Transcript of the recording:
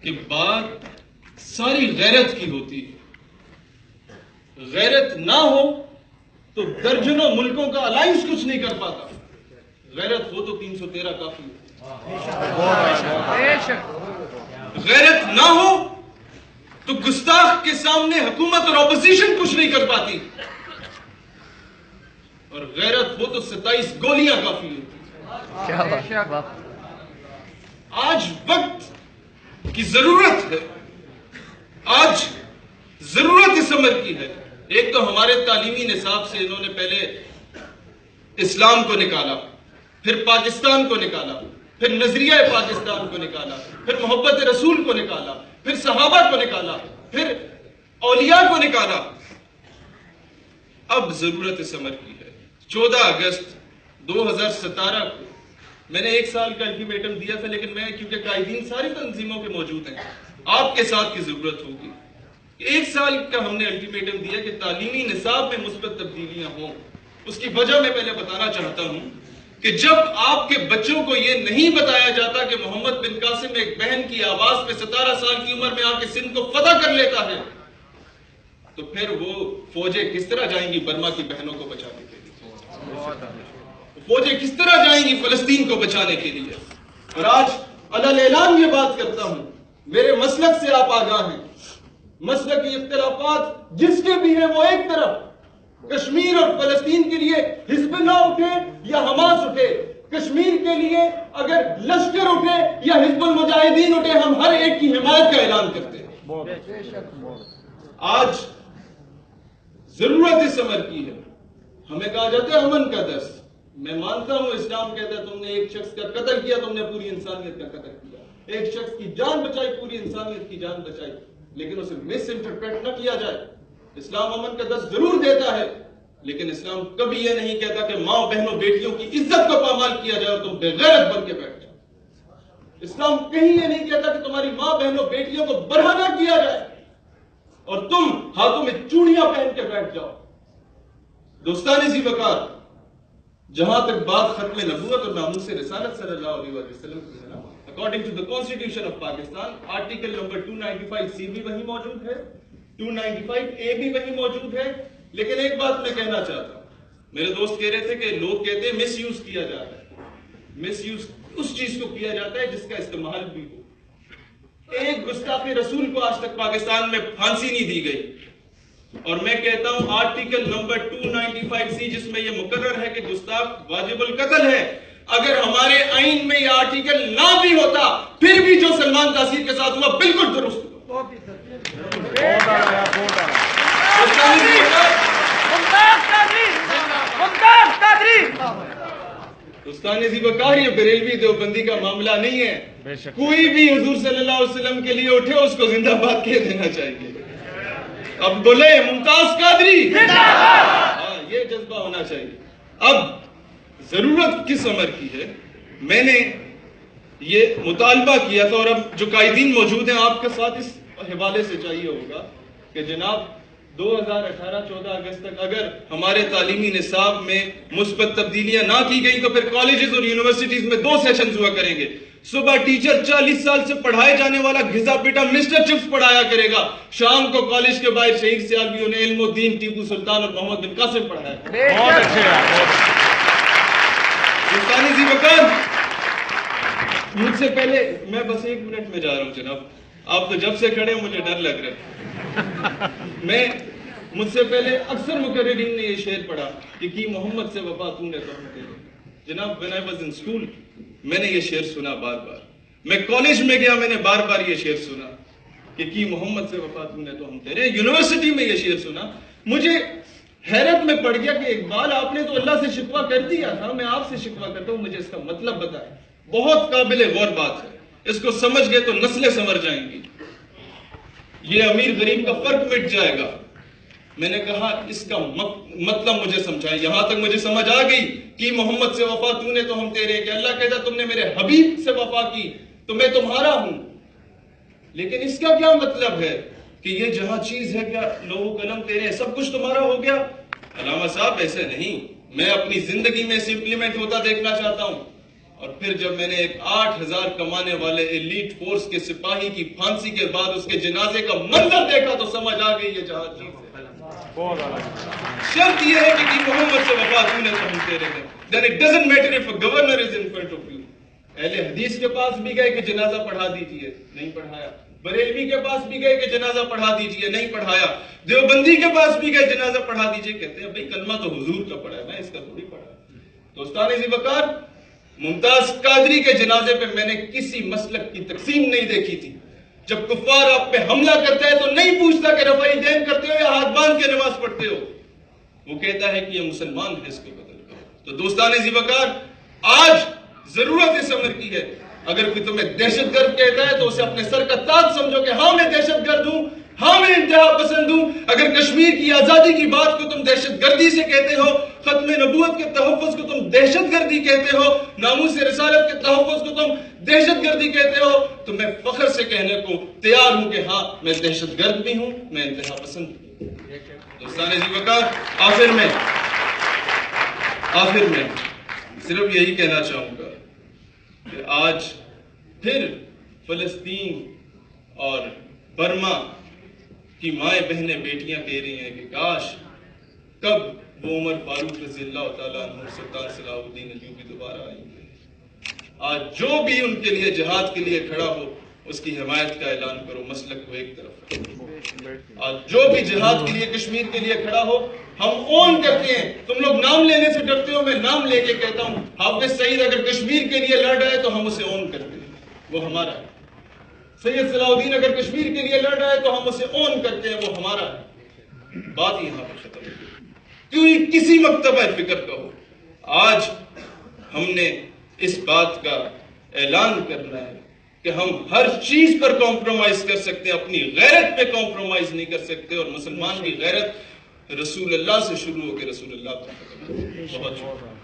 کہ بات ساری غیرت کی ہوتی ہے. غیرت نہ ہو تو درجنوں ملکوں کا الائنس کچھ نہیں کر پاتا. غیرت ہو تو 313 کافی ہے. غیرت نہ ہو تو گستاخ کے سامنے حکومت اور اپوزیشن کچھ نہیں کر پاتی. اور غیرت ہو تو 27 گولیاں کافی ہوتی. آج وقت کی ضرورت ہے. آج ضرورت اس امر کی ہے. ایک تو ہمارے تعلیمی نصاب سے انہوں نے پہلے اسلام کو نکالا, پھر پاکستان کو نکالا, پھر نظریہ پاکستان کو نکالا, پھر محبت رسول کو نکالا, پھر صحابہ کو نکالا, پھر اولیاء کو نکالا. اب ضرورت اس امر کی ہے. 14 اگست 2017 کو میں نے 1 سال کا الٹیمیٹم دیا تھا, لیکن میں کیونکہ قائدین ساری تنظیموں کے موجود ہیں, آپ کے ساتھ کی ضرورت ہوگی. 1 سال کا ہم نے الٹیمیٹم دیا کہ تعلیمی نصاب میں مثبت تبدیلیاں ہوں. اس کی وجہ میں پہلے بتانا چاہتا ہوں کہ جب آپ کے بچوں کو یہ نہیں بتایا جاتا کہ محمد بن قاسم ایک بہن کی آواز میں 17 سال کی عمر میں آ کے سندھ کو فتح کر لیتا ہے, تو پھر وہ فوجیں کس طرح جائیں گی برما کی بہنوں کو بچانے کے لیے؟ فوجیں کس طرح جائیں گی فلسطین کو بچانے کے لیے؟ اور آج علل اعلان یہ بات کرتا ہوں, میرے مسلک سے آپ آگاہ ہیں. مسلکی اختلافات جس کے بھی ہیں وہ ایک طرف, کشمیر اور فلسطین کے لیے حزب اللہ اٹھے یا حماس اٹھے, کشمیر کے لیے اگر لشکر اٹھے یا حزب المجاہدین اٹھے, ہم ہر ایک کی حمایت کا اعلان کرتے ہیں. آج ضرورت اس امر کی ہے. ہمیں کہا جاتا ہے امن کا درس. میں مانتا ہوں اسلام کہتا ہے تم نے ایک شخص کا قتل کیا, تم نے پوری انسانیت کا قتل کیا. ایک شخص کی جان بچائی, پوری انسانیت کی جان بچائی, لیکن اسے مس انٹرپریٹ نہ کیا جائے. اسلام امن کا درس ضرور دیتا ہے, لیکن اسلام کبھی یہ نہیں کہتا کہ ماں بہنوں بیٹیوں کی عزت کو پامال کیا جائے اور تم بے غیرت بن کے بیٹھ جاؤ. اسلام کہیں یہ نہیں کہتا کہ تمہاری ماں بہنوں بیٹیوں کو برہنہ کیا جائے اور تم ہاتھوں میں چوڑیاں پہن کے بیٹھ جاؤ. دوستان ذی وقار, جہاں تک بات ختم نبوت اور ناموس رسالت صلی اللہ علیہ وسلم کی ہے نا, according to the constitution of Pakistan, article number 295C بھی وہی موجود ہے, 295A بھی وہی موجود ہے. لیکن ایک بات میں کہنا چاہتا ہوں, میرے دوست کہہ رہے تھے کہ لوگ کہتے ہیں مس یوز کیا جاتا ہے. مس یوز اس چیز کو کیا جاتا ہے جس کا استعمال بھی ہو. ایک گستاخ رسول کو آج تک پاکستان میں پھانسی نہیں دی گئی, اور میں کہتا ہوں آرٹیکل نمبر 295C جس میں یہ مقرر ہے کہ گستاخ واجب القتل ہے, اگر ہمارے آئین میں یہ آرٹیکل نہ بھی ہوتا پھر بھی جو سلمان تاثیر کے ساتھ ہوا بالکل درست ہوا. دوستان ذی وقار, یہ بریلوی دیوبندی کا معاملہ نہیں ہے. کوئی بھی حضور صلی اللہ علیہ وسلم کے لیے اٹھے اس کو زندہ باد کہہ دینا چاہیے. اب بولے ممتاز قادری, یہ جذبہ ہونا چاہیے. اب ضرورت کس امر کی ہے؟ میں نے یہ مطالبہ کیا تھا, اور اب جو قائدین موجود ہیں آپ کے ساتھ اس حوالے سے چاہیے ہوگا کہ جناب 2018-14 اگست تک اگر ہمارے تعلیمی نصاب میں مثبت تبدیلیاں نہ کی گئی تو پھر کالجز اور یونیورسٹیز میں 2 سیشنز ہوا کریں گے. صبح ٹیچر 40 سال سے پڑھائے جانے والا گھسا پیٹا مسٹر چپس پڑھایا کرے گا, شام کو کالج کے باہر شہید سیالویوں نے علم الدین, ٹیپو سلطان اور محمد بن قاسم پڑھایا. بہت اچھے. دوستان ذی وقار, مجھ سے پہلے میں بس 1 منٹ میں جا رہا ہوں جناب, آپ تو جب سے کھڑے مجھے ڈر لگ رہا ہے. مجھ سے پہلے اکثر مقررین نے یہ شعر پڑھا کہ کی محمد سے وفا تو نے تو ہم تیرے. جناب when I was in school میں نے یہ شعر سنا بار بار. میں کالج میں گیا, میں نے بار بار یہ شعر سنا کہ کی محمد سے وفا تو نے تو ہم تیرے. یونیورسٹی میں یہ شعر سنا, مجھے حیرت میں پڑ گیا کہ اقبال آپ نے تو اللہ سے شکوہ کر دیا تھا, میں آپ سے شکوہ کرتا ہوں, مجھے اس کا مطلب بتائیں. بہت قابل غور بات ہے, اس کو سمجھ گئے تو نسلیں سنور جائیں گی. یہ امیر غریب کا فرق مٹ جائے گا. میں نے کہا اس کا مطلب مجھے سمجھائیں. یہاں تک مجھے سمجھ آ گئی کہ محمد سے وفا تو نے تو ہم تیرے, کہ اللہ کہتا تم نے میرے حبیب سے وفا کی تو میں تمہارا ہوں. لیکن اس کا کیا مطلب ہے کہ یہ جہاں چیز ہے کیا لوہ قلم تیرے سب کچھ تمہارا ہو گیا؟ علامہ صاحب ایسے نہیں, میں اپنی زندگی میں اسے امپلیمنٹ ہوتا دیکھنا چاہتا ہوں. اور پھر جب میں نے ایک 8,000 کمانے والے ایلیٹ فورس کے سپاہی کی پھانسی کے بعد اس کے جنازے کا منظر دیکھا تو سمجھ آ گئی یہ جہاد چیز ہے. شرط یہ ہے کہ محمد سے وفا تو نے تو ہم تیرے ہیں. Then it doesn't matter if a governor is in front of you. اہل حدیث کے پاس بھی گئے کہ جنازہ پڑھا دیجئے, نہیں پڑھایا. بریلوی کے پاس بھی گئے کہ جنازہ پڑھا دیجئے, نہیں پڑھایا. دیوبندی کے پاس بھی گئے جنازہ پڑھا دیجئے, کہتے ہیں بھئی کلمہ تو حضور کا پڑھا ہے, میں اس کا تھوڑی پڑھا. دوستان ذی وقار, ممتاز قادری کے جنازے پہ میں نے کسی مسلک کی تقسیم نہیں دیکھی تھی. جب کفار آپ پہ حملہ کرتا ہے تو نہیں پوچھتا کہ رفعی دین کرتے ہو یا ہاتھ باندھ کے نماز پڑھتے ہو, وہ کہتا ہے کہ یہ مسلمان ہے, اس کو بدل کرو. تو دوستان ذی وقار, آج ضرورت اس امر کی ہے. اگر کوئی تمہیں دہشت گرد کہتا ہے تو اسے اپنے سر کا تاج سمجھو کہ ہاں میں دہشت گرد ہوں, ہاں میں انتہا پسند ہوں. اگر کشمیر کی آزادی کی بات کو تم دہشت گردی سے کہتے ہو, ختم نبوت کے تحفظ کو تم دہشت گردی کہتے ہو, ناموس رسالت کے تحفظ کو تم دہشت گردی کہتے ہو, تو میں فخر سے کہنے کو تیار ہوں کہ ہاں میں دہشت گرد بھی ہوں, میں انتہا پسند بھی ہوں. دوستان ذی وقار, آخر میں صرف یہی کہنا چاہوں گا کہ آج پھر فلسطین اور برما کی مائیں بہنیں بیٹیاں کہہ رہی ہیں کہ کاش کب وہ عمر فاروق رضی اللہ تعالیٰ عنہ, سلطان صلاح الدین ایوبی دوبارہ آئیں گے. آج جو بھی ان کے لیے جہاد کے لیے کھڑا ہو اس کی حمایت کا اعلان کرو, مسلک کو ایک طرف. آج جو بھی جہاد کے لیے کشمیر کے لیے کھڑا ہو, ہم اون کرتے ہیں. تم لوگ نام لینے سے ڈرتے ہو, میں نام لے کے کہتا ہوں, حافظ سعید اگر کشمیر کے لیے لڑ رہا ہے تو ہم اسے اون کرتے ہیں, وہ ہمارا ہے. سید صلاح الدین اگر کشمیر کے لیے لڑ رہا ہے تو ہم اسے اون کرتے ہیں, وہ ہمارا ہے. بات یہاں پر ختم ہے. کیوں کسی مکتبہ فکر کا ہو, آج ہم نے اس بات کا اعلان کرنا ہے کہ ہم ہر چیز پر کمپرومائز کر سکتے ہیں, اپنی غیرت پہ کمپرومائز نہیں کر سکتے. اور مسلمان کی غیرت رسول اللہ سے شروع ہو کے رسول اللہ تک. بہت شکریہ.